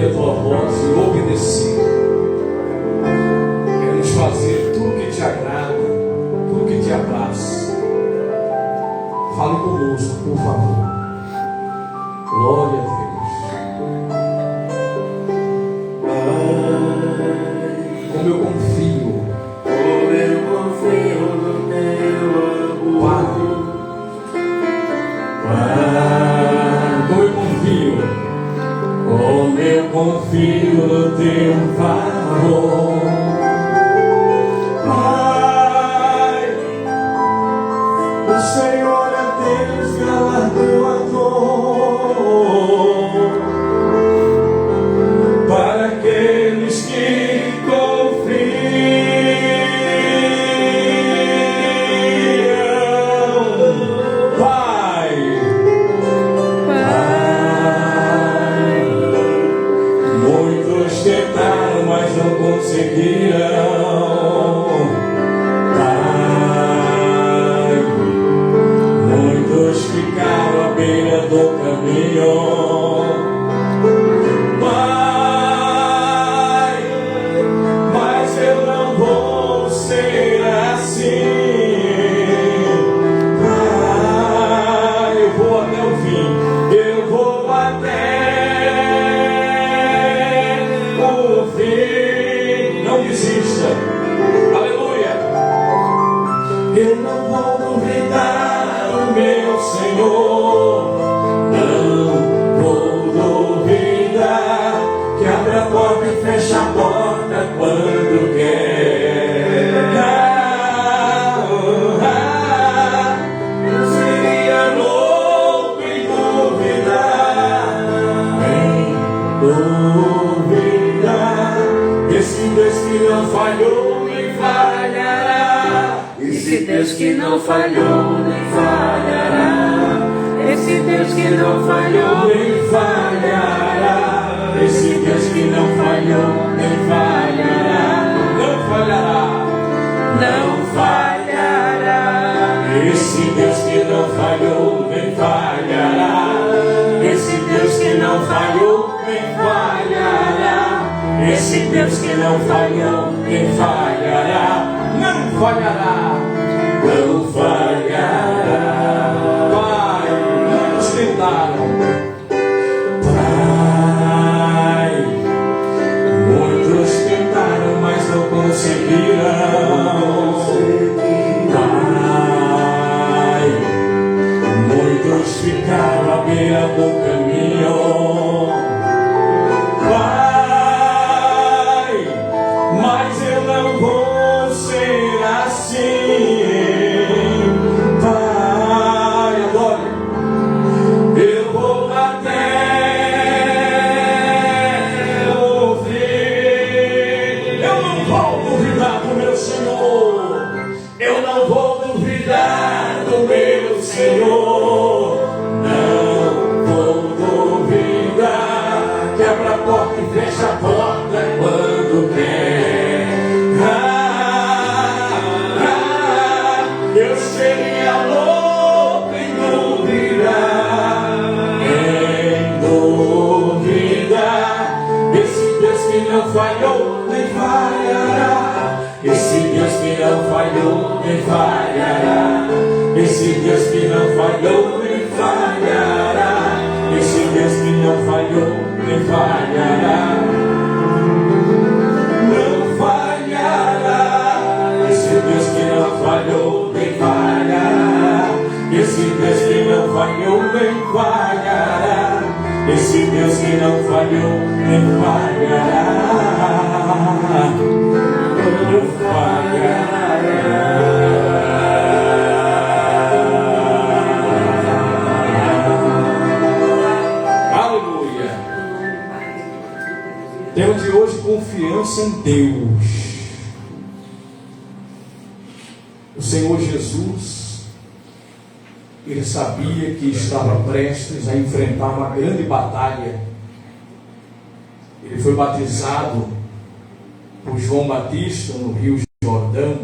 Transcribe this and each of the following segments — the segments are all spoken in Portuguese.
ouvir a tua voz e obedecer. Queremos fazer tudo que te agrada, tudo que te apraz. Fale conosco, por favor. Glória a Deus. Como eu confio no teu amor. Pai, como eu confio no teu favor. Pai, o Senhor é Deus galardoador para aqueles que confiam. Tentaram, mas não conseguiram. Pai, muitos ficaram à beira do caminho. Pai, mas eu não vou ser assim. Pai, eu vou até o fim. Eu vou até não desista, aleluia. Eu não vou duvidar do meu Senhor, não vou duvidar que abre a porta e fecha a porta quando quer. Eu seria louco em duvidar, esse Deus que não falhou nem falhará. Esse Deus que não falhou nem falhará. Esse Deus que não falhou nem falhará. Esse Deus que não falhou nem falhará. Não falhará. Não falhará. Esse Deus que não falhou nem falhará. Esse Deus que não falhou nem falhará. Esse Deus que não falhou nem falhará. Não falhará. Não falhará. Pai, muitos tentaram. Pai, muitos tentaram, mas não conseguiram. Pai, muitos ficaram à beira do caminho. Mas eu não vou ser assim. Pai, adore. Eu vou até ouvir. Eu não vou duvidar do meu Senhor. Eu não vou duvidar do meu Senhor. Não vou duvidar que abra a porta e fecha a porta quando quer. Eu seria louco em duvidar, esse Deus que não falhou nem falhará. Esse Deus que não falhou nem falhará. Esse Deus que não falhou nem falhará. Esse Deus que não falhou nem falhará. Não falhará. Esse Deus que não falhou nem falhará. Esse Deus que não falhou nem falhará. Esse Deus que não falhou nem falhará. Não falhará. Aleluia. Temos de hoje confiança em Deus. O Senhor Jesus, ele sabia que estava prestes a enfrentar uma grande batalha. Ele foi batizado por João Batista no Rio Jordão.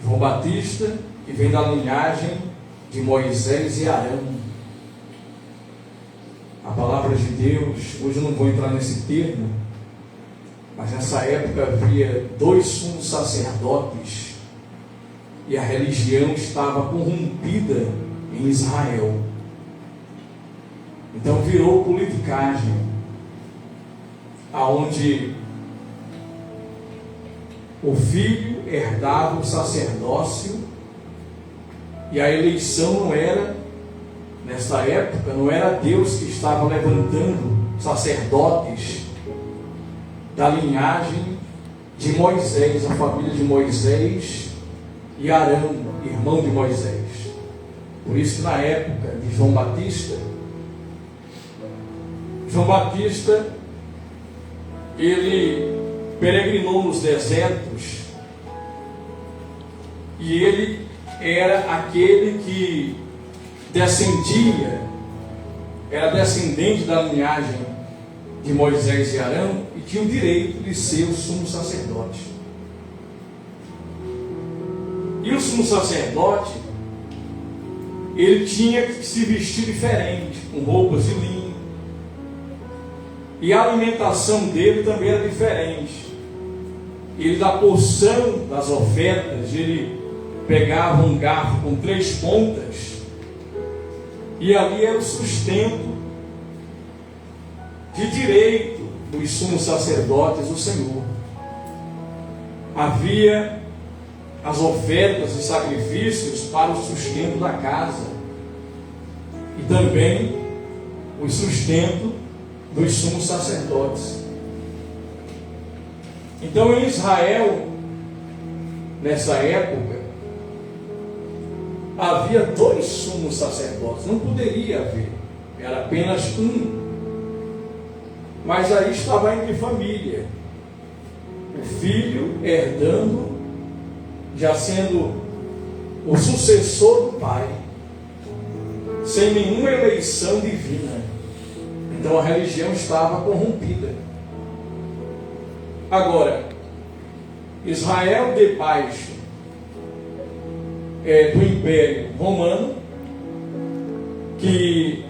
João Batista, que vem da linhagem de Moisés e Arão. a palavra de Deus, hoje eu não vou entrar nesse termo, mas nessa época havia 2 sumos sacerdotes e a religião estava corrompida em Israel. Então virou politicagem, aonde o filho herdava o sacerdócio e a eleição não era, nesta época, não era Deus que estava levantando sacerdotes da linhagem de Moisés, a família de Moisés e Arão, irmão de Moisés. Por isso que na época de João Batista, ele peregrinou nos desertos e ele era aquele que descendia, era descendente da linhagem de Moisés e Arão e tinha o direito de ser o sumo sacerdote. E o sumo sacerdote, ele tinha que se vestir diferente, com roupas de linho. E a alimentação dele também era diferente. Ele, da porção das ofertas, ele pegava um garfo com 3 pontas, e ali era o sustento de direito dos sumos sacerdotes do Senhor. Havia as ofertas e sacrifícios para o sustento da casa, e também o sustento dos sumos sacerdotes. Então, em Israel, nessa época, havia 2 sumos sacerdotes, não poderia haver, era apenas um. Mas aí estava entre família, o filho herdando, já sendo o sucessor do pai, sem nenhuma eleição divina. Então a religião estava corrompida. Agora, Israel debaixo do Império Romano, que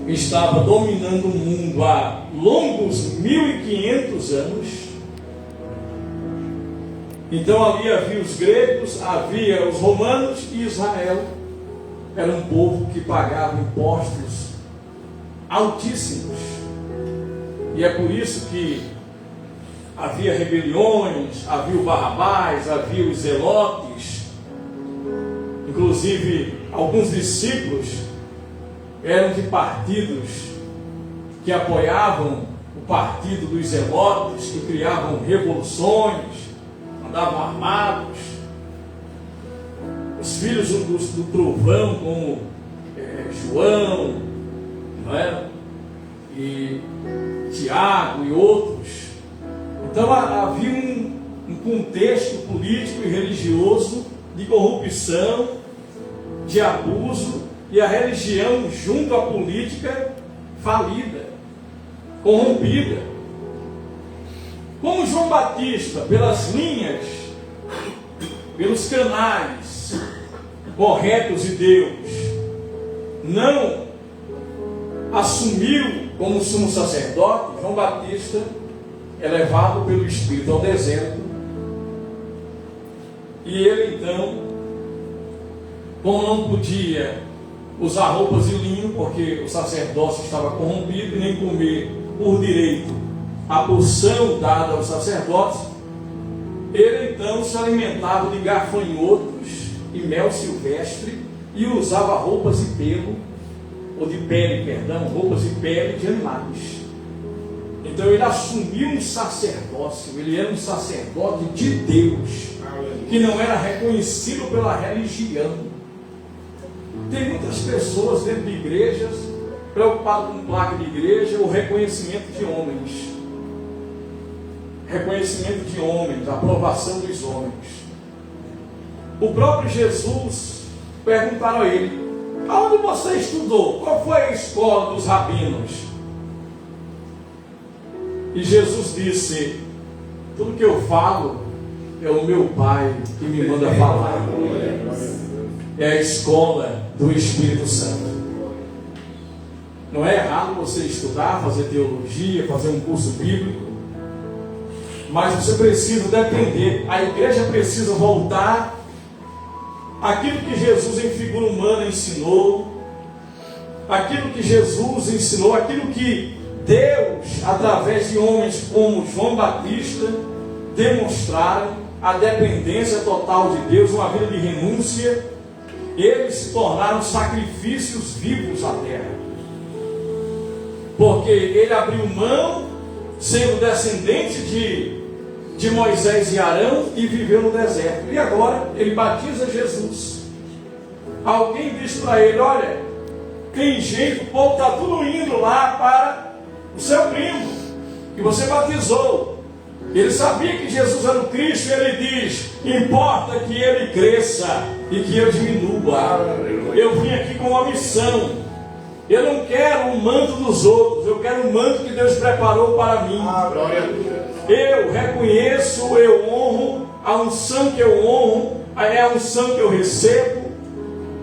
estava dominando o mundo há longos 1500 anos. Então ali havia os gregos, havia os romanos, e Israel era um povo que pagava impostos altíssimos. E é por isso que havia rebeliões, havia o Barrabás, havia os zelotes. Inclusive, alguns discípulos eram de partidos que apoiavam o partido dos zelotes, que criavam revoluções, andavam armados. Os filhos do trovão, como João, não é? E Tiago e outros. Então havia um contexto político e religioso de corrupção, de abuso, e a religião junto à política falida, corrompida. Como João Batista, pelas linhas, pelos canais corretos de Deus, não assumiu como sumo sacerdote, João Batista é levado pelo Espírito ao deserto. E ele então, como não podia usar roupas de linho, porque o sacerdócio estava corrompido, e nem comer por direito a porção dada aos sacerdotes, ele então se alimentava de gafanhotos e mel silvestre e usava roupas de pelo, ou de pele, perdão, roupas de pele de animais. Então ele assumiu um sacerdócio, ele era um sacerdote de Deus, que não era reconhecido pela religião. Tem muitas pessoas dentro de igrejas preocupadas com placa de igreja ou reconhecimento de homens. Reconhecimento de homens, aprovação dos homens. O próprio Jesus, perguntaram a ele: aonde você estudou? Qual foi a escola dos rabinos? E Jesus disse: tudo que eu falo é o meu Pai que me manda falar. É a escola do Espírito Santo. Não é errado você estudar, fazer teologia, fazer um curso bíblico, mas você precisa depender. A igreja precisa voltar àquilo que Jesus em figura humana ensinou, aquilo que Jesus ensinou, aquilo que Deus, através de homens como João Batista, demonstraram a dependência total de Deus, uma vida de renúncia. Eles se tornaram sacrifícios vivos à terra, porque ele abriu mão, sendo descendente de Moisés e Arão, e viveu no deserto. E agora ele batiza Jesus. Alguém diz para ele: olha, tem jeito, o povo está tudo indo lá para o seu primo, que você batizou. Ele sabia que Jesus era o Cristo, e ele diz: importa que ele cresça e que eu diminua. Eu vim aqui com uma missão. Eu não quero o manto dos outros, eu quero o manto que Deus preparou para mim. Eu reconheço, eu honro a unção que eu honro, é a unção que eu recebo.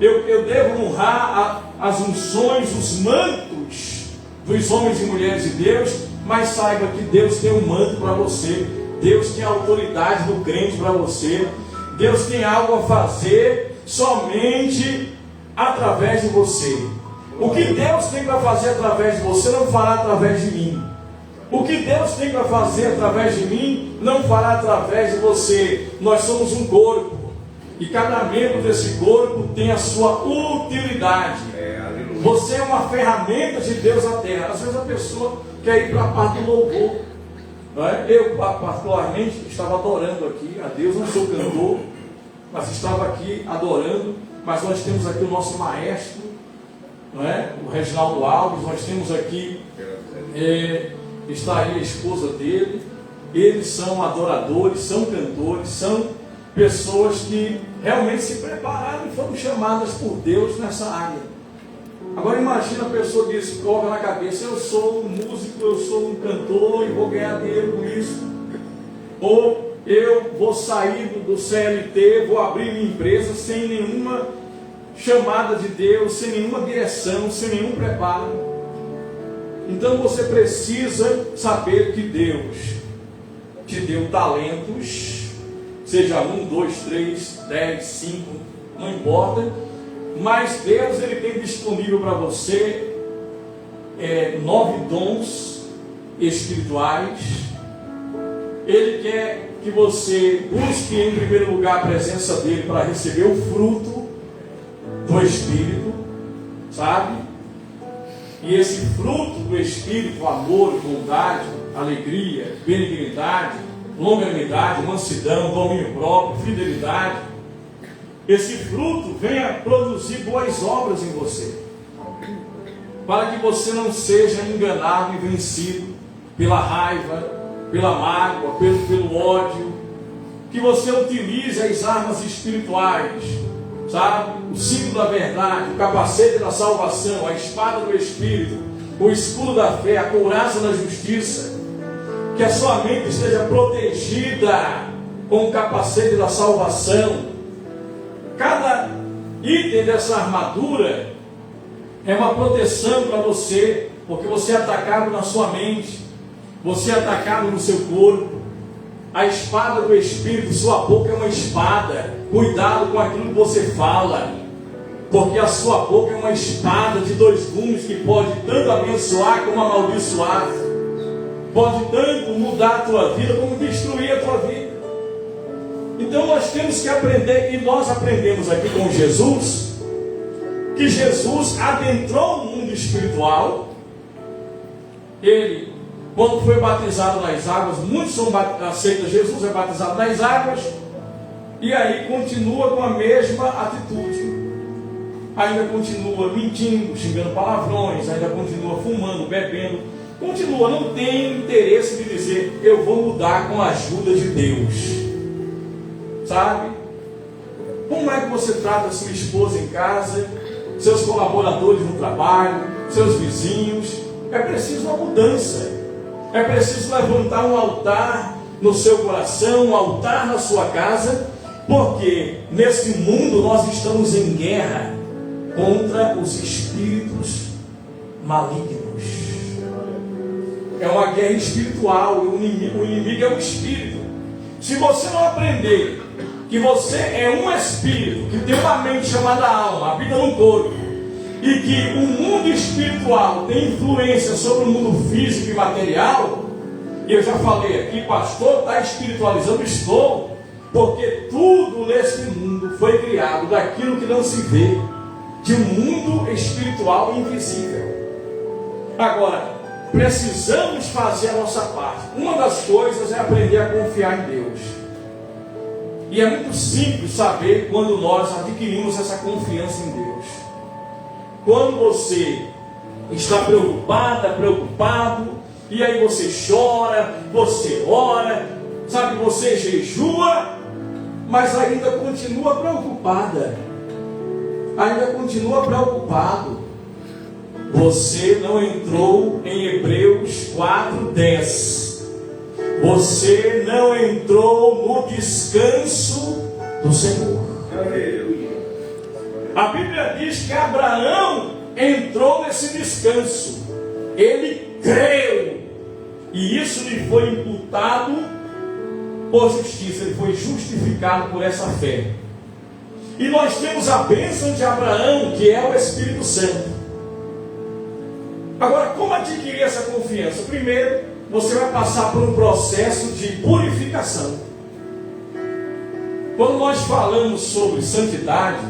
Eu devo honrar as unções, os mantos dos homens e mulheres de Deus. Mas saiba que Deus tem um manto para você. Deus tem a autoridade do crente para você. Deus tem algo a fazer somente através de você. O que Deus tem para fazer através de você, não fará através de mim. O que Deus tem para fazer através de mim, não fará através de você. Nós somos um corpo, e cada membro desse corpo tem a sua utilidade. Você é uma ferramenta de Deus na terra. Às vezes a pessoa quer ir para a parte do louvor, não é? Eu particularmente estava adorando aqui a Deus. Não sou cantor, mas estava aqui adorando. Mas nós temos aqui o nosso maestro, não é? O Reginaldo Alves. Nós temos aqui, está aí a esposa dele. Eles são adoradores, são cantores, são pessoas que realmente se prepararam e foram chamadas por Deus nessa área. Agora imagina a pessoa diz, coloca na cabeça: eu sou um músico, eu sou um cantor e vou ganhar dinheiro com isso. Ou eu vou sair do CLT, vou abrir minha empresa sem nenhuma chamada de Deus, sem nenhuma direção, sem nenhum preparo. Então você precisa saber que Deus te deu talentos, seja 1, 2, 3, 10, 5, não importa. Mas Deus, ele tem disponível para você 9 dons espirituais. Ele quer que você busque em primeiro lugar a presença dele para receber o fruto do Espírito, sabe? E esse fruto do Espírito, amor, bondade, alegria, benignidade, longanimidade, mansidão, domínio próprio, fidelidade, esse fruto venha produzir boas obras em você, para que você não seja enganado e vencido pela raiva, pela mágoa, pelo ódio. Que você utilize as armas espirituais, sabe? O cinto da verdade, o capacete da salvação, a espada do Espírito, o escudo da fé, a couraça da justiça. Que a sua mente esteja protegida com o capacete da salvação. Cada item dessa armadura é uma proteção para você, porque você é atacado na sua mente, você é atacado no seu corpo. A espada do Espírito, sua boca é uma espada. Cuidado com aquilo que você fala, porque a sua boca é uma espada de 2 gumes que pode tanto abençoar como amaldiçoar, pode tanto mudar a tua vida como destruir a tua vida. Então nós temos que aprender, e nós aprendemos aqui com Jesus, que Jesus adentrou o mundo espiritual. Ele, quando foi batizado nas águas, muitos são aceitos, Jesus é batizado nas águas, e aí continua com a mesma atitude. Ainda continua mentindo, xingando palavrões, ainda continua fumando, bebendo, continua, não tem interesse de dizer: eu vou mudar com a ajuda de Deus. Sabe? Como é que você trata a sua esposa em casa, seus colaboradores no trabalho, seus vizinhos? É preciso uma mudança. É preciso levantar um altar no seu coração, um altar na sua casa, porque nesse mundo nós estamos em guerra contra os espíritos malignos. É uma guerra espiritual. O inimigo é um espírito. Se você não aprender que você é um espírito que tem uma mente chamada alma, habita no corpo, e que o mundo espiritual tem influência sobre o mundo físico e material, e eu já falei aqui, pastor, está espiritualizando? Estou, porque tudo nesse mundo foi criado daquilo que não se vê, de um mundo espiritual invisível. Agora, precisamos fazer a nossa parte. Uma das coisas é aprender a confiar em Deus. E é muito simples saber quando nós adquirimos essa confiança em Deus. Quando você está preocupado, e aí você chora, você ora, sabe, você jejua, mas ainda continua preocupada, ainda continua preocupado. Você não entrou em Hebreus 4:10. Você não entrou no descanso do Senhor. A Bíblia diz que Abraão entrou nesse descanso. Ele creu. E isso lhe foi imputado por justiça. Ele foi justificado por essa fé. E nós temos a bênção de Abraão, que é o Espírito Santo. Agora, como adquirir essa confiança? Primeiro, você vai passar por um processo de purificação. Quando nós falamos sobre santidade,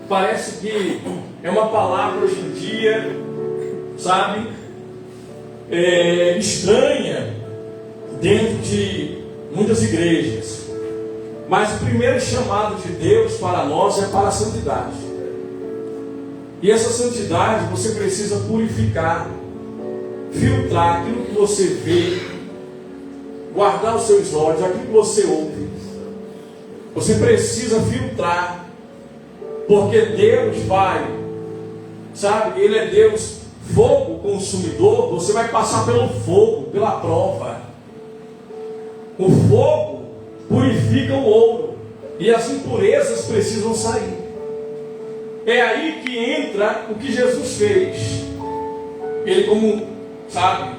parece que é uma palavra hoje em dia, sabe, estranha dentro de muitas igrejas. Mas o primeiro chamado de Deus para nós é para a santidade. E essa santidade você precisa purificar, filtrar aquilo que você vê, guardar os seus olhos, aquilo que você ouve. Você precisa filtrar, porque Deus vai, sabe, Ele é Deus fogo consumidor. Você vai passar pelo fogo, pela prova. O fogo purifica o ouro, e as impurezas precisam sair. É aí que entra o que Jesus fez. Ele, como, sabe,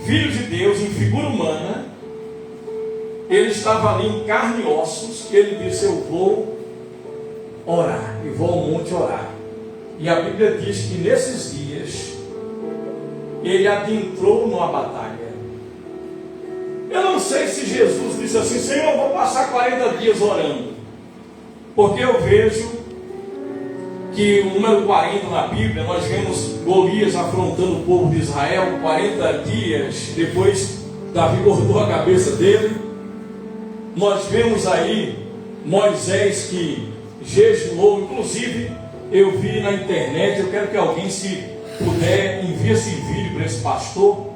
Filho de Deus em figura humana, ele estava ali em carne e ossos. Ele disse: eu vou orar, e vou ao monte orar. E a Bíblia diz que nesses dias ele adentrou numa batalha. Eu não sei se Jesus disse assim: Senhor, eu vou passar 40 dias orando, porque eu vejo que o número 40 na Bíblia, nós vemos Golias afrontando o povo de Israel 40 dias, depois Davi cortou a cabeça dele. Nós vemos aí Moisés que jejuou. Inclusive eu vi na internet, eu quero que alguém, se puder, envie esse vídeo para esse pastor.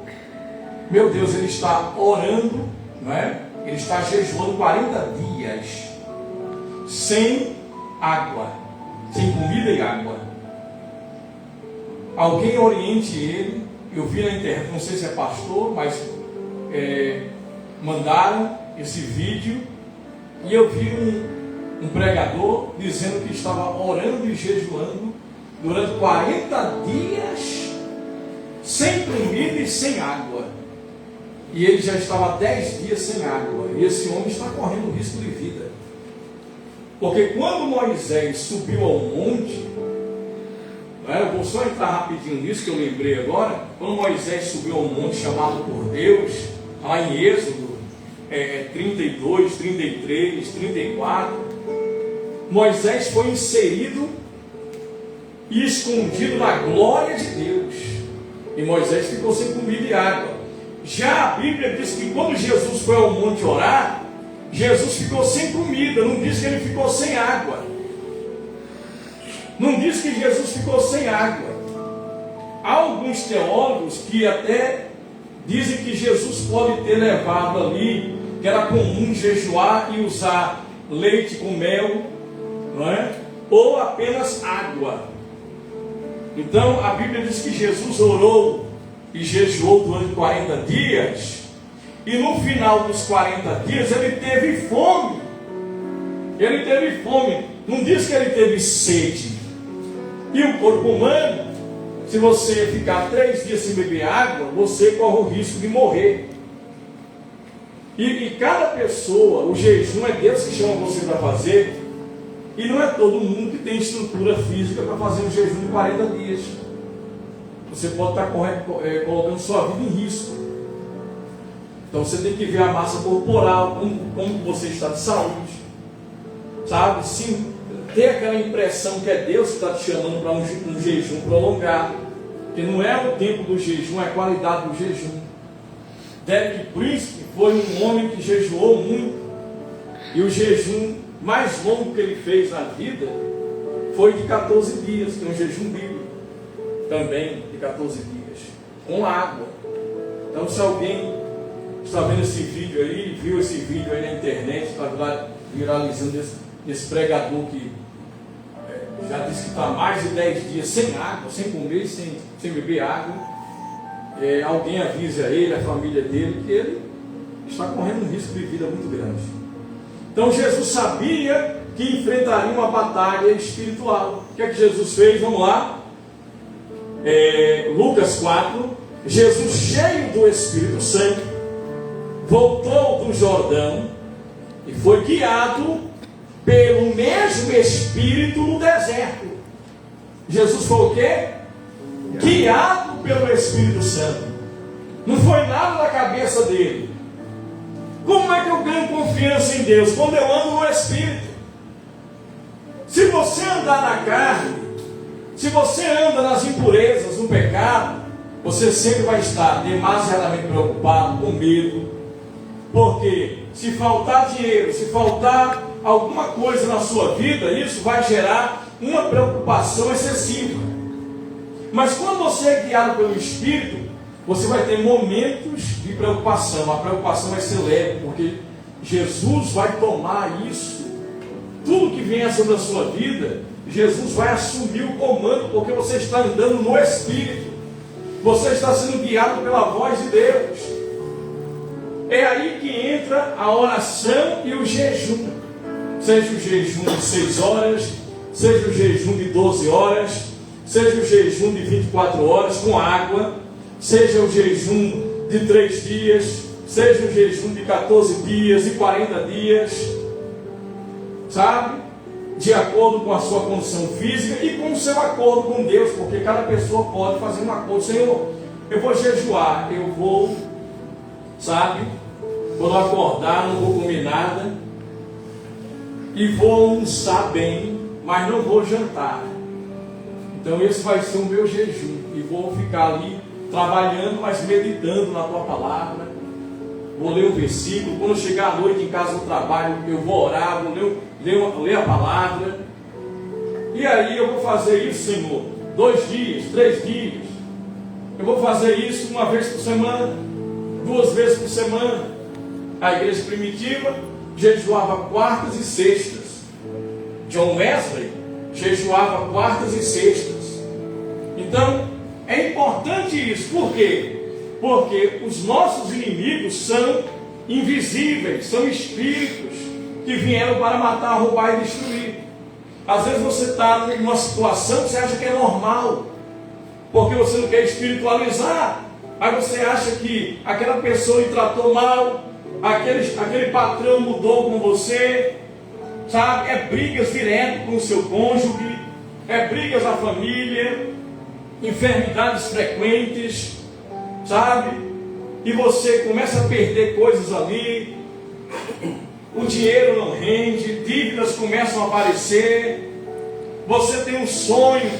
Meu Deus, ele está orando, não é? Ele está jejuando 40 dias sem água, sem comida e água. Alguém oriente ele. Eu vi na internet, não sei se é pastor, mas mandaram esse vídeo, e eu vi um pregador dizendo que estava orando e jejuando durante 40 dias sem comida e sem água. E ele já estava 10 dias sem água. E esse homem está correndo risco de vida. Porque quando Moisés subiu ao monte, eu vou só entrar rapidinho nisso que eu lembrei agora. Quando Moisés subiu ao monte chamado por Deus, lá em Êxodo 32, 33, 34, Moisés foi inserido e escondido na glória de Deus. E Moisés ficou sem comida e água. Já a Bíblia diz que quando Jesus foi ao monte orar, Jesus ficou sem comida. Não diz que ele ficou sem água. Não diz que Jesus ficou sem água. Há alguns teólogos que até dizem que Jesus pode ter levado ali, que era comum jejuar e usar leite com mel, não é? Ou apenas água. Então a Bíblia diz que Jesus orou e jejuou durante 40 dias, e no final dos 40 dias ele teve fome. Ele teve fome. Não diz que ele teve sede. E o corpo humano, se você ficar 3 dias sem beber água, você corre o risco de morrer. E cada pessoa, o jejum é Deus que chama você para fazer, e não é todo mundo que tem estrutura física para fazer um jejum de 40 dias. Você pode estar colocando sua vida em risco. Então você tem que ver a massa corporal, como você está de saúde, sabe? Sim, ter aquela impressão que é Deus que está te chamando para um jejum prolongado, que não é o tempo do jejum, é a qualidade do jejum. Derek Prince foi um homem que jejuou muito, e o jejum mais longo que ele fez na vida foi de 14 dias, que é um jejum bíblico, também de 14 dias, com água. Então, se alguém está vendo esse vídeo aí, viu esse vídeo aí na internet, está viralizando esse pregador que já disse que está mais de 10 dias sem água, sem comer, sem beber água, alguém avisa ele, a família dele, que ele está correndo um risco de vida muito grande. Então Jesus sabia que enfrentaria uma batalha espiritual. O que é que Jesus fez? Vamos lá. Lucas 4. Jesus, cheio do Espírito Santo, voltou do Jordão e foi guiado pelo mesmo Espírito no deserto. Jesus foi o quê? Guiado pelo Espírito Santo. Não foi nada da cabeça dele. Como é que eu ganho confiança em Deus? Quando eu ando no Espírito. Se você andar na carne, se você anda nas impurezas, no pecado, você sempre vai estar demasiadamente preocupado, com medo. Porque se faltar dinheiro, se faltar alguma coisa na sua vida, isso vai gerar uma preocupação excessiva. Mas quando você é guiado pelo Espírito, você vai ter momentos de preocupação. A preocupação vai ser leve, porque Jesus vai tomar isso. Tudo que vier sobre a sua vida, Jesus vai assumir o comando, porque você está andando no Espírito. Você está sendo guiado pela voz de Deus. É aí que entra a oração e o jejum. Seja o jejum de 6 horas, seja o jejum de 12 horas, seja o jejum de 24 horas com água, seja o jejum de 3 dias, seja o jejum de 14 dias e 40 dias, sabe? De acordo com a sua condição física e com o seu acordo com Deus, porque cada pessoa pode fazer um acordo. Senhor, eu vou jejuar, eu vou, sabe? Quando acordar, não vou comer nada, e vou almoçar bem, mas não vou jantar. Então esse vai ser o meu jejum, e vou ficar ali trabalhando, mas meditando na tua palavra. Vou ler um versículo, quando chegar à noite em casa no trabalho, eu vou orar, vou ler a palavra. E aí eu vou fazer isso, Senhor, 2 dias, 3 dias. Eu vou fazer isso uma vez por semana, 2 vezes por semana. A igreja primitiva jejuava quartas e sextas. John Wesley jejuava quartas e sextas. Então, é importante isso. Por quê? Porque os nossos inimigos são invisíveis, são espíritos que vieram para matar, roubar e destruir. Às vezes você está numa situação que você acha que é normal, porque você não quer espiritualizar. Aí você acha que aquela pessoa lhe tratou mal, aquele patrão mudou com você, sabe? É brigas direto com o seu cônjuge, é brigas na família, enfermidades frequentes, sabe? E você começa a perder coisas ali, o dinheiro não rende, dívidas começam a aparecer, você tem um sonho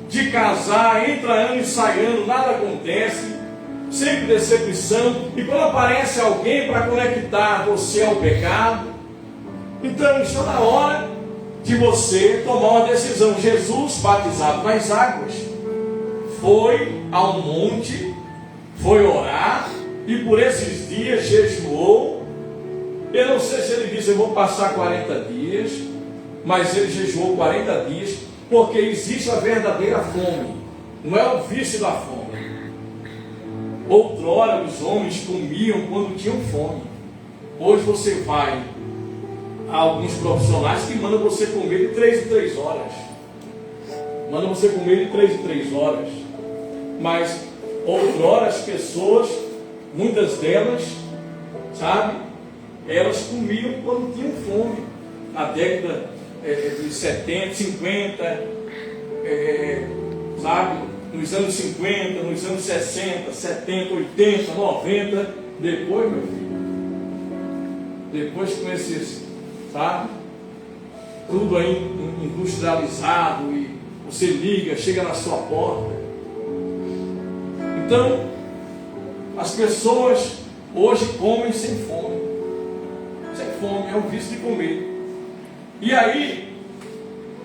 de casar, entra ano e sai ano, nada acontece, sempre decepção, e quando aparece alguém para conectar você ao pecado, então está na hora de você tomar uma decisão. Jesus, batizado nas águas, foi ao monte, foi orar, e por esses dias jejuou. Eu não sei se ele disse, eu vou passar 40 dias, mas ele jejuou 40 dias, porque existe a verdadeira fome, não é o vício da fome. Outrora os homens comiam quando tinham fome. Hoje você vai a alguns profissionais que mandam você comer de 3 em 3 horas. Mandam você comer de 3 em 3 horas. Mas outrora as pessoas, muitas delas, sabe, elas comiam quando tinham fome. Na década de 70, 50, sabe, nos anos 50, nos anos 60, 70, 80, 90, depois, meu filho, depois com esses, sabe, tudo aí industrializado, e você liga, chega na sua porta. Então, as pessoas hoje comem sem fome. Sem fome, é o vício de comer. E aí,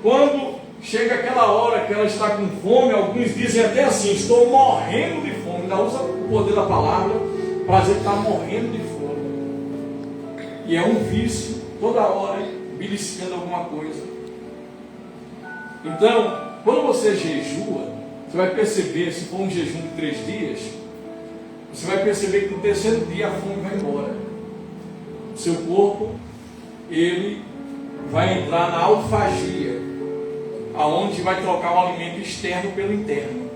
quando chega aquela hora que ela está com fome, alguns dizem até assim: estou morrendo de fome. Ainda usa o poder da palavra para dizer que está morrendo de fome. E é um vício, toda hora, beliscando alguma coisa. Então, quando você jejua, você vai perceber, se for um jejum de 3 dias, você vai perceber que no terceiro dia a fome vai embora. O seu corpo, ele vai entrar na autofagia, aonde vai trocar o alimento externo pelo interno.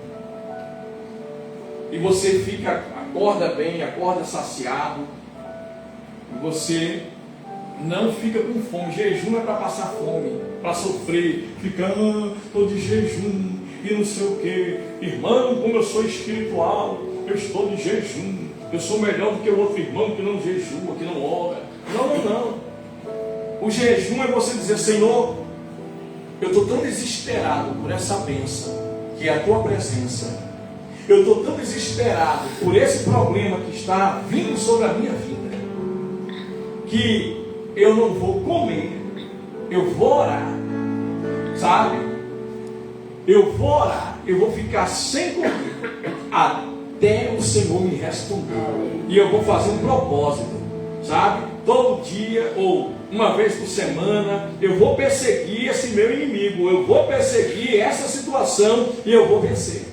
E você acorda bem, acorda saciado, e você não fica com fome. Jejum é para passar fome, para sofrer, ficar, estou de jejum, e não sei o que. Irmão, como eu sou espiritual, eu estou de jejum, eu sou melhor do que o outro irmão que não jejua, que não ora. Não. O jejum é você dizer: Senhor, eu estou tão desesperado por essa bênção, que é a tua presença. Eu estou tão desesperado por esse problema que está vindo sobre a minha vida, que eu não vou comer, eu vou orar, sabe? Eu vou orar, eu vou ficar sem comer, até o Senhor me responder. E eu vou fazer um propósito, sabe? Todo dia, ou uma vez por semana, eu vou perseguir esse meu inimigo, eu vou perseguir essa situação e eu vou vencer.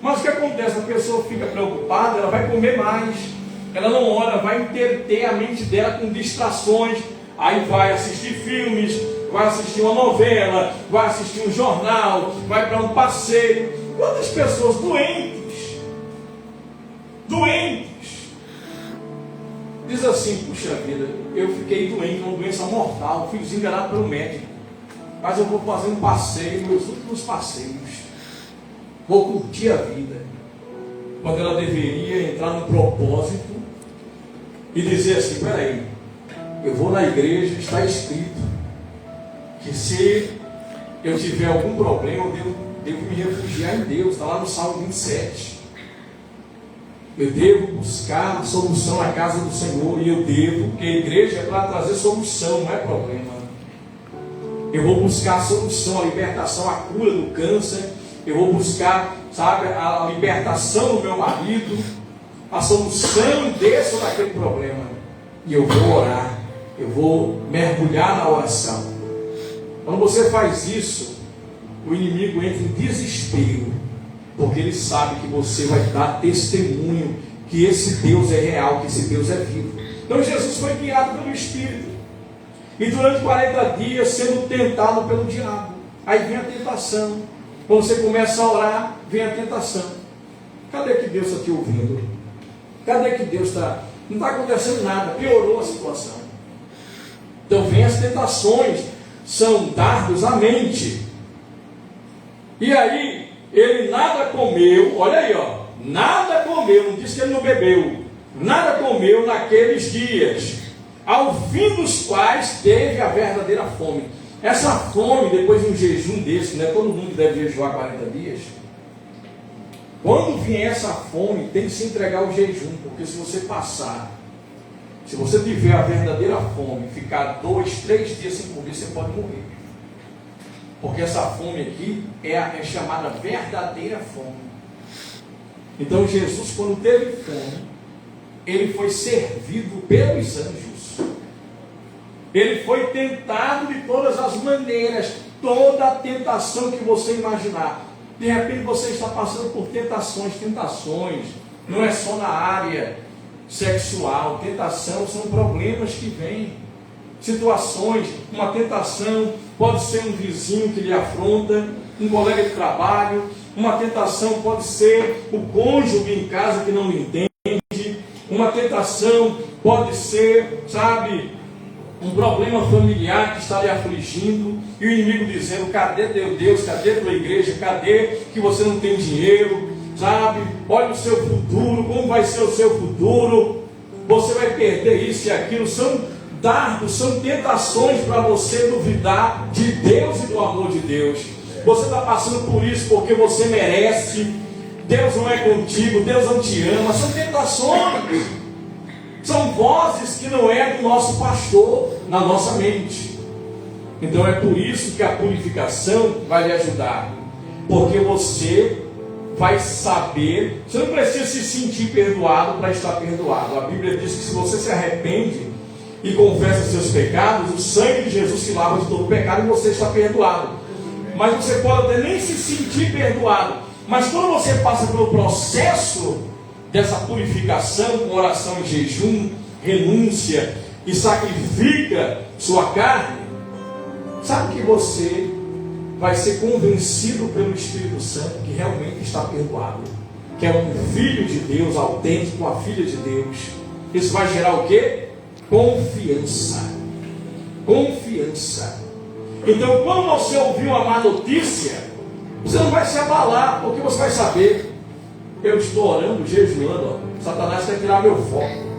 Mas o que acontece? A pessoa fica preocupada, ela vai comer mais, ela não ora, vai ter a mente dela com distrações, aí vai assistir filmes, vai assistir uma novela, vai assistir um jornal, vai para um passeio. Quantas pessoas doentes, diz assim: puxa vida, eu fiquei doente, uma doença mortal, fui desenganado pelo médico, mas eu vou fazer um passeio, meus últimos passeios, vou curtir a vida, quando ela deveria entrar no propósito e dizer assim: peraí, eu vou na igreja, está escrito que se eu tiver algum problema, eu devo me refugiar em Deus, está lá no Salmo 27. Eu devo buscar a solução na casa do Senhor, e eu devo, porque a igreja é para trazer solução, não é problema. Eu vou buscar a solução, a libertação, a cura do câncer. Eu vou buscar, sabe, a libertação do meu marido, a solução desse ou daquele problema. E eu vou orar, eu vou mergulhar na oração. Quando você faz isso, o inimigo entra em desespero, porque ele sabe que você vai dar testemunho que esse Deus é real, que esse Deus é vivo. Então Jesus foi guiado pelo Espírito, e durante 40 dias sendo tentado pelo diabo. Aí vem a tentação. Quando você começa a orar, vem a tentação. Cadê que Deus está te ouvindo? Cadê que Deus está... Não está acontecendo nada, piorou a situação. Então vem as tentações, são dardos à mente. E aí, ele nada comeu, olha aí, ó, nada comeu, não disse que ele não bebeu, nada comeu naqueles dias, ao fim dos quais teve a verdadeira fome. Essa fome, depois de um jejum desse, não é todo mundo que deve jejuar 40 dias. Quando vier essa fome, tem que se entregar ao jejum, porque se você passar, se você tiver a verdadeira fome, ficar 2, 3 dias sem comer, você pode morrer. Porque essa fome aqui é chamada verdadeira fome. Então Jesus, quando teve fome, ele foi servido pelos anjos. Ele foi tentado de todas as maneiras, toda a tentação que você imaginar. De repente você está passando por tentações, não é só na área sexual. Tentação são problemas que vêm, situações. Uma tentação pode ser um vizinho que lhe afronta, um colega de trabalho, uma tentação pode ser o cônjuge em casa que não lhe entende, uma tentação pode ser, sabe, um problema familiar que está lhe afligindo, e o inimigo dizendo: cadê teu Deus, cadê tua igreja, cadê que você não tem dinheiro, sabe, olha o seu futuro, como vai ser o seu futuro, você vai perder isso e aquilo. São dardos, são tentações para você duvidar de Deus e do amor de Deus. Você está passando por isso porque você merece, Deus não é contigo, Deus não te ama. São tentações, são vozes que não é do nosso pastor na nossa mente. Então é por isso que a purificação vai lhe ajudar, porque você vai saber, você não precisa se sentir perdoado para estar perdoado. A Bíblia diz que se você se arrepende e confessa seus pecados, o sangue de Jesus se lava de todo pecado e você está perdoado. Mas você pode até nem se sentir perdoado, mas quando você passa pelo processo dessa purificação com oração e jejum, renúncia e sacrifica sua carne, sabe que você vai ser convencido pelo Espírito Santo que realmente está perdoado, que é um filho de Deus autêntico, uma filha de Deus. Isso vai gerar o quê? Confiança. Confiança. Então, quando você ouvir uma má notícia, você não vai se abalar, porque você vai saber: eu estou orando, jejuando, Satanás quer tirar meu foco.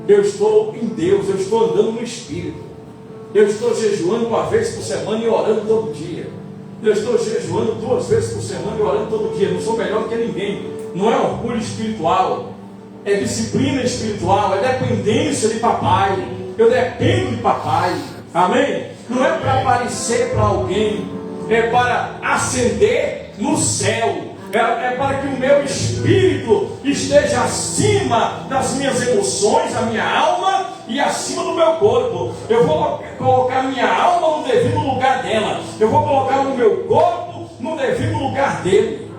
Eu estou em Deus, eu estou andando no Espírito. Eu estou jejuando uma vez por semana e orando todo dia. Eu estou jejuando 2 vezes por semana e orando todo dia. Não sou melhor que ninguém. Não é orgulho espiritual, é disciplina espiritual, é dependência de papai. Eu dependo de papai. Amém? Não é para aparecer para alguém, é para ascender no céu. É para que o meu espírito esteja acima das minhas emoções, da minha alma e acima do meu corpo. Eu vou colocar minha alma no devido lugar dela. Eu vou colocar o meu corpo no devido lugar dele.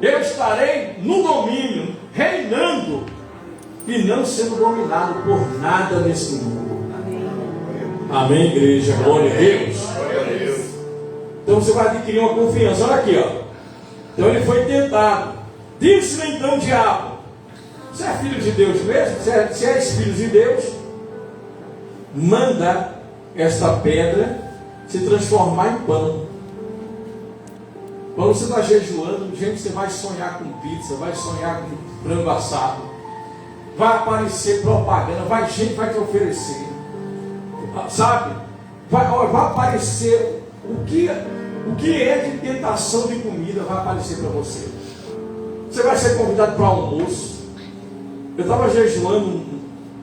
Eu estarei no domínio, reinando e não sendo dominado por nada nesse mundo. Amém, igreja? Glória a Deus. Então você vai adquirir uma confiança. Olha aqui, ó. Então ele foi tentado. Disse-lhe então o diabo: você é filho de Deus mesmo? Se és filho de Deus, manda esta pedra se transformar em pão. Quando você está jejuando, gente, você vai sonhar com pizza, vai sonhar com frango assado, vai aparecer propaganda, gente vai te oferecer, sabe? Vai aparecer o que é de tentação de comida, vai aparecer para você. Você vai ser convidado para almoço. Eu estava jejuando,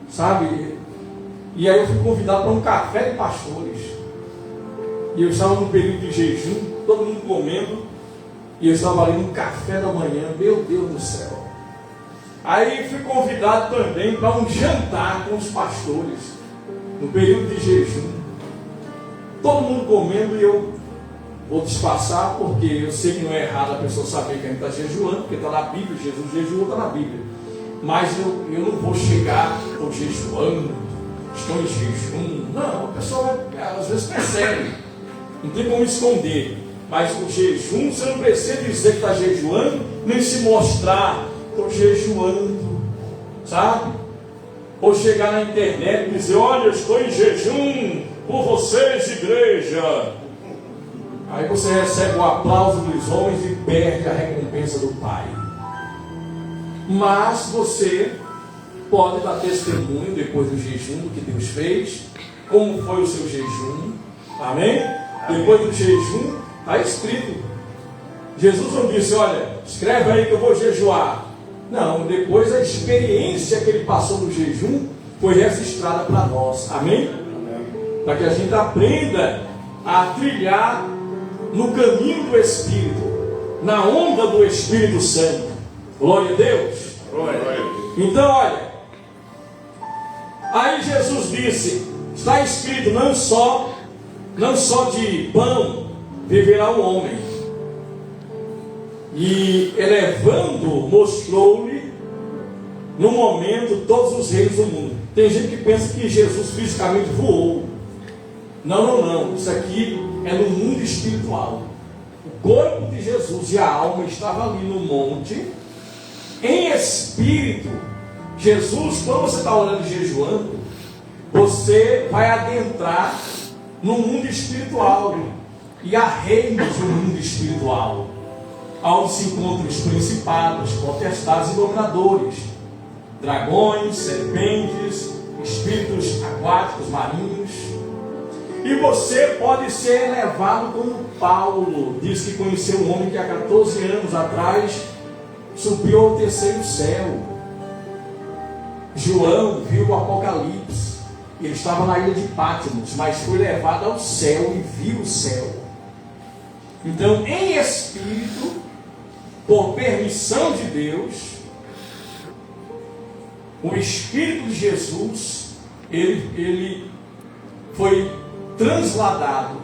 sabe? E aí eu fui convidado para um café de pastores. E eu estava no período de jejum, todo mundo comendo. E eu estava ali no café da manhã, meu Deus do céu. Aí fui convidado também para um jantar com os pastores, no período de jejum. Todo mundo comendo e eu vou disfarçar, porque eu sei que não é errado a pessoa saber que a gente está jejuando, porque está na Bíblia, Jesus jejuou, está na Bíblia. Mas eu não vou chegar, estou jejuando, estou em jejum. Não, a pessoa às vezes percebe, não tem como esconder. Mas o jejum, você não precisa dizer que está jejuando, nem se mostrar, estou jejuando, sabe? Ou chegar na internet e dizer: olha, eu estou em jejum por vocês, igreja. Aí você recebe o aplauso dos homens e perde a recompensa do Pai. Mas você pode dar testemunho depois do jejum do que Deus fez, como foi o seu jejum. Amém? Depois do jejum, está escrito. Jesus não disse: olha, escreve aí que eu vou jejuar. Não, depois a experiência que ele passou no jejum foi registrada para nós. Amém? Para que a gente aprenda a trilhar no caminho do Espírito, na onda do Espírito Santo. Glória a Deus. Glória a Deus. Então olha, aí Jesus disse: está escrito, não só de pão viverá o homem. E elevando, mostrou-lhe no momento todos os reis do mundo. Tem gente que pensa que Jesus fisicamente voou. Não. Isso aqui é no mundo espiritual. O corpo de Jesus e a alma estavam ali no monte, em espírito. Jesus, quando você está orando e jejuando, você vai adentrar no mundo espiritual. E há reinos no mundo espiritual, onde se encontram os principados, potestades e dominadores, dragões, serpentes, espíritos aquáticos, marinhos. E você pode ser elevado como Paulo diz que conheceu um homem que há 14 anos atrás subiu ao terceiro céu. João viu o Apocalipse. Ele estava na ilha de Patmos, mas foi levado ao céu e viu o céu. Então, em espírito, por permissão de Deus, o Espírito de Jesus, ele foi transladado.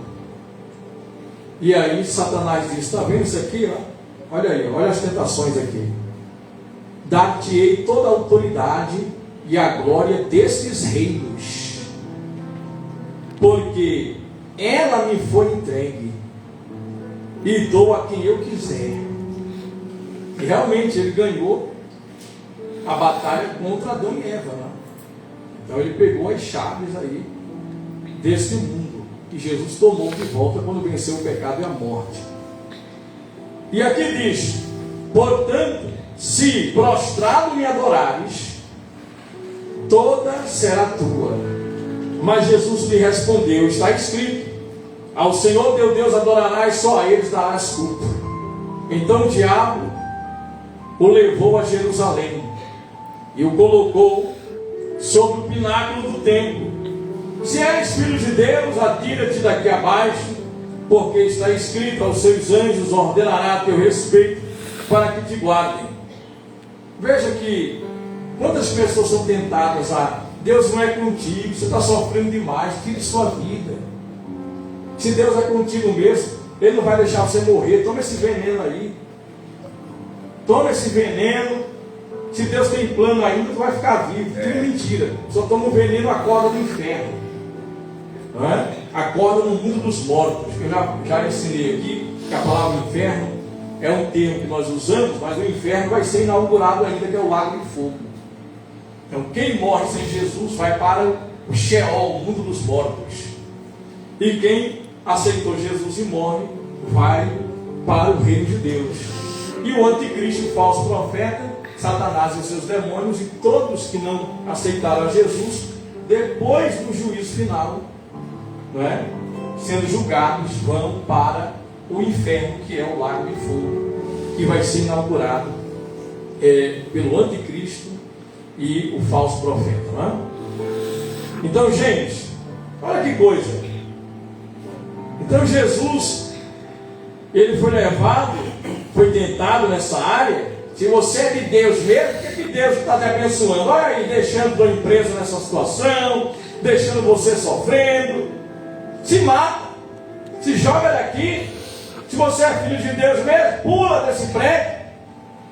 E aí Satanás diz: está vendo isso aqui? Ó? Olha aí, olha as tentações aqui. Dar-te-ei toda a autoridade e a glória destes reinos, porque ela me foi entregue, e dou a quem eu quiser. E realmente ele ganhou a batalha contra Adão e Eva, né? Então ele pegou as chaves aí desse mundo que Jesus tomou de volta quando venceu o pecado e a morte. E aqui diz: portanto, se prostrado me adorares, toda será tua. Mas Jesus lhe respondeu: está escrito, ao Senhor teu Deus adorarás, só a eles darás culto. Então o diabo o levou a Jerusalém e o colocou sobre o pináculo do templo. Se és filho de Deus, atira-te daqui abaixo, porque está escrito: aos seus anjos ordenará a teu respeito, para que te guardem. Veja que quantas pessoas são tentadas a: Deus não é contigo, você está sofrendo demais, tire sua vida. Se Deus é contigo mesmo, Ele não vai deixar você morrer. Toma esse veneno aí. Toma esse veneno. Se Deus tem plano ainda, tu vai ficar vivo. Tudo mentira. Só toma o veneno, acorda no inferno. Não é? Acorda no mundo dos mortos. Eu já ensinei aqui que a palavra inferno é um termo que nós usamos, mas o inferno vai ser inaugurado ainda, que é o lago de fogo. Então quem morre sem Jesus vai para o Sheol, o mundo dos mortos. E quem aceitou Jesus e morre, vai para o reino de Deus. E o anticristo, o falso profeta, Satanás e os seus demônios, e todos que não aceitaram Jesus, depois do juízo final, não é? Sendo julgados, vão para o inferno, que é o lago de fogo, que vai ser inaugurado pelo anticristo e o falso profeta, não é? Então, gente, olha que coisa. Então Jesus, ele foi levado, foi tentado nessa área. Se você é de Deus mesmo, por que Deus está te abençoando? Olha aí, deixando tua empresa nessa situação, deixando você sofrendo. Se mata, se joga daqui. Se você é filho de Deus mesmo, pula desse prédio,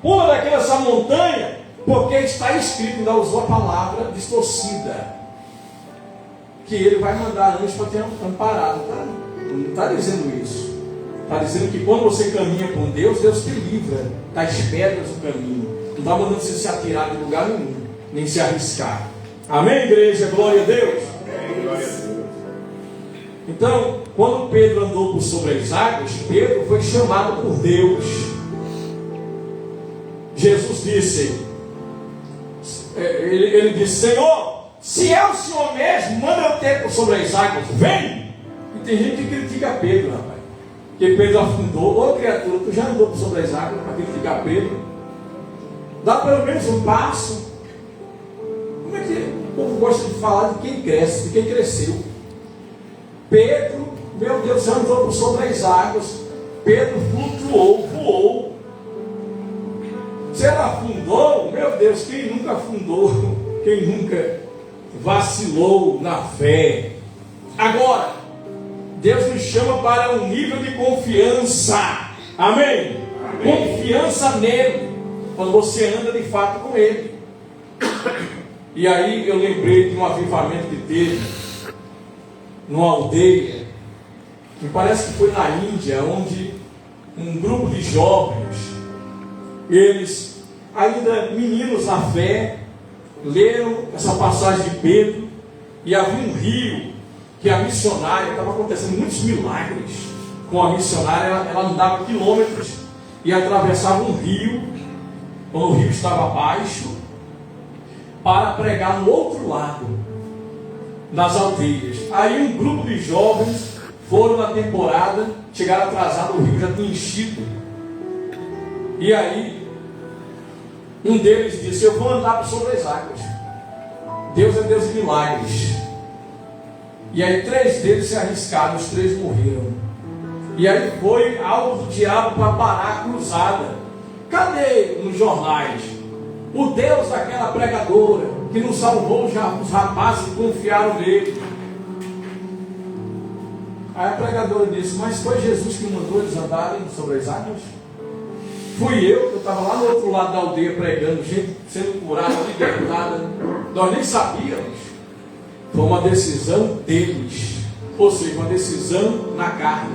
pula daquela montanha, porque está escrito, ainda usou a palavra distorcida, que ele vai mandar anjos para te amparar. Não está dizendo isso. Está dizendo que quando você caminha com Deus, Deus te livra das pedras do caminho. Não está mandando você se atirar de lugar nenhum, nem se arriscar. Amém, igreja? Glória a Deus. Amém, glória a Deus. Então, quando Pedro andou por sobre as águas, Pedro foi chamado por Deus. Jesus disse, ele disse: Senhor, se é o Senhor mesmo, manda eu ter por sobre as águas, vem. E tem gente que critica Pedro, rapaz, que Pedro afundou. Ô criatura, tu já andou por sobre as águas para criticar Pedro? Dá pelo menos um passo. Como é que o povo gosta de falar de quem cresce, de quem cresceu? Pedro, meu Deus, já andou por sobre as águas. Pedro flutuou, voou. Se ela afundou, meu Deus, quem nunca afundou? Quem nunca vacilou na fé? Agora, Deus nos chama para um nível de confiança. Amém? Amém. Confiança nele, quando você anda de fato com ele. E aí eu lembrei de um avivamento que teve numa aldeia, me parece que foi na Índia, onde um grupo de jovens, eles, ainda meninos na fé, leram essa passagem de Pedro, e havia um rio que a missionária, estava acontecendo muitos milagres com a missionária, ela andava quilômetros e atravessava um rio, quando o rio estava baixo, para pregar no outro lado, nas aldeias. Aí um grupo de jovens foram na temporada, chegaram atrasados, o rio já tinha enchido. E aí, um deles disse: eu vou andar sobre as águas. Deus é Deus de milagres. E aí 3 deles se arriscaram, os 3 morreram. E aí foi algo do diabo para parar a cruzada. Cadê nos jornais o Deus daquela pregadora que não salvou os rapazes que confiaram nele? Aí a pregadora disse: mas foi Jesus que mandou eles andarem sobre as águas? Fui eu, que eu estava lá no outro lado da aldeia pregando, gente sendo curada, libertada. Nós nem sabíamos. Foi uma decisão deles. Ou seja, uma decisão na carne,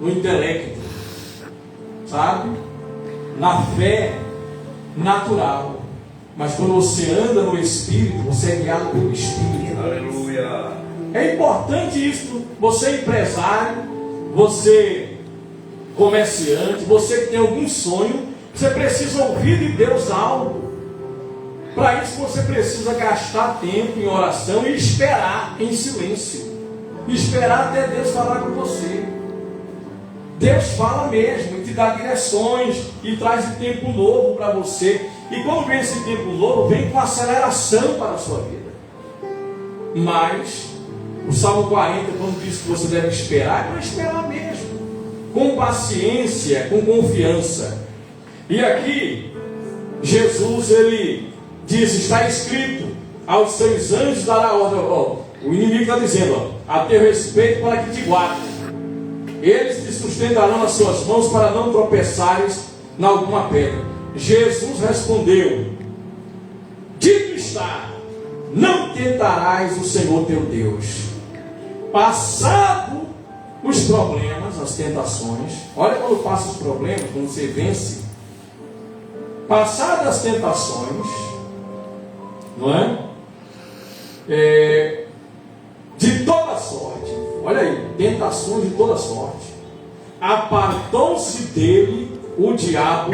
no intelecto, sabe? Na fé natural. Mas quando você anda no Espírito, você é guiado pelo Espírito. Aleluia. É importante isso. Você é empresário, você comerciante, você que tem algum sonho, você precisa ouvir de Deus algo. Para isso você precisa gastar tempo em oração e esperar em silêncio. Esperar até Deus falar com você. Deus fala mesmo e te dá direções e traz um tempo novo para você. E quando vem esse tempo novo, vem com aceleração para a sua vida. Mas o Salmo 40, quando diz que você deve esperar, é para esperar mesmo, com paciência, com confiança. E aqui Jesus, ele diz: está escrito, aos seus anjos dará ordem. O inimigo está dizendo: a teu respeito para que te guardem, eles te sustentarão nas suas mãos para não tropeçares em alguma pedra. Jesus respondeu: dito está, não tentarás o Senhor teu Deus. Passado os problemas, as tentações, olha quando passa os problemas, quando você vence, passadas as tentações, não é? De toda sorte, olha aí, tentações de toda sorte, apartou-se dele o diabo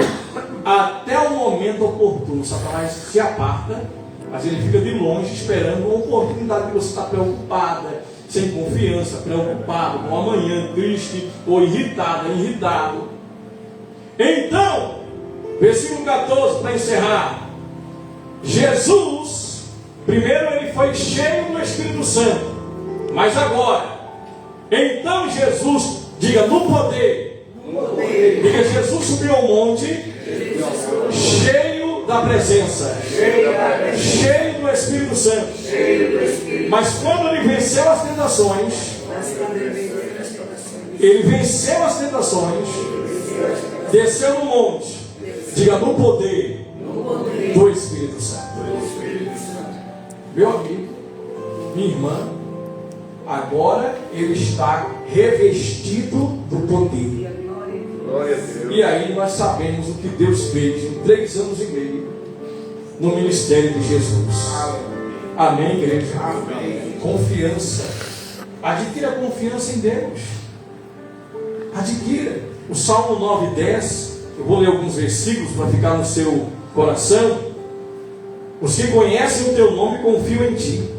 até o momento oportuno. Satanás se aparta, mas ele fica de longe esperando uma oportunidade que você está preocupada, sem confiança, preocupado com o amanhã, triste ou irritado. Então, versículo 14, para encerrar, Jesus, primeiro ele foi cheio do Espírito Santo, mas agora, então Jesus, diga no poder, diga, Jesus subiu ao monte, cheio da presença, cheio do Espírito Santo. Mas quando ele venceu as tentações, desceu no monte, diga no poder do Espírito Santo. Meu amigo, minha irmã, agora ele está revestido do poder. E aí nós sabemos o que Deus fez em 3 anos e meio no ministério de Jesus. Amém, igreja? Amém. Confiança. Adquira confiança em Deus. Adquira. O Salmo 9:10, eu vou ler alguns versículos para ficar no seu coração. Os que conhecem o teu nome confiam em ti,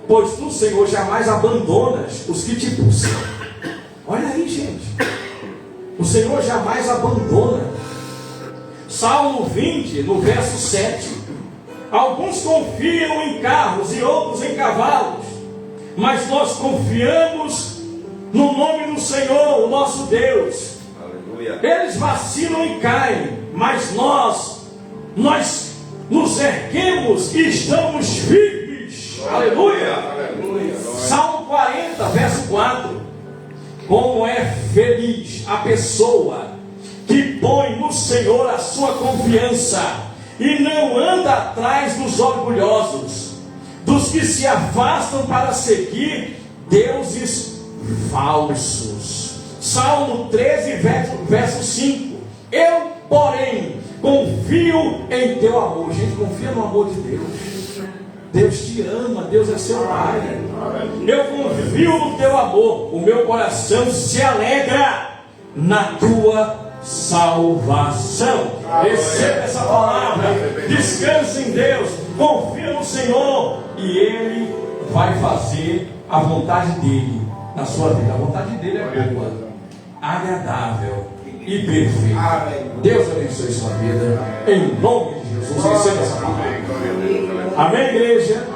pois tu, Senhor, jamais abandonas os que te buscam. Olha aí, gente. O Senhor jamais abandona. Salmo 20, no verso 7. Alguns confiam em carros e outros em cavalos, mas nós confiamos no nome do Senhor, o nosso Deus. Aleluia. Eles vacilam e caem, mas nós nos erguemos e estamos firmes. Aleluia. Aleluia. Salmo 40, verso 4. Como é feliz a pessoa que põe no Senhor a sua confiança e não anda atrás dos orgulhosos, dos que se afastam para seguir deuses falsos. Salmo 13, verso 5. Eu, porém, confio em teu amor. Gente, confia no amor de Deus. Deus te ama, Deus é seu Pai. Eu confio no teu amor. O meu coração se alegra na tua salvação. Receba essa palavra. Descanse em Deus. Confia no Senhor. E Ele vai fazer a vontade dEle na sua vida. A vontade dEle é boa, agradável e perfeita. Deus abençoe sua vida. Em nome de Jesus. Receba essa palavra. Amém, igreja?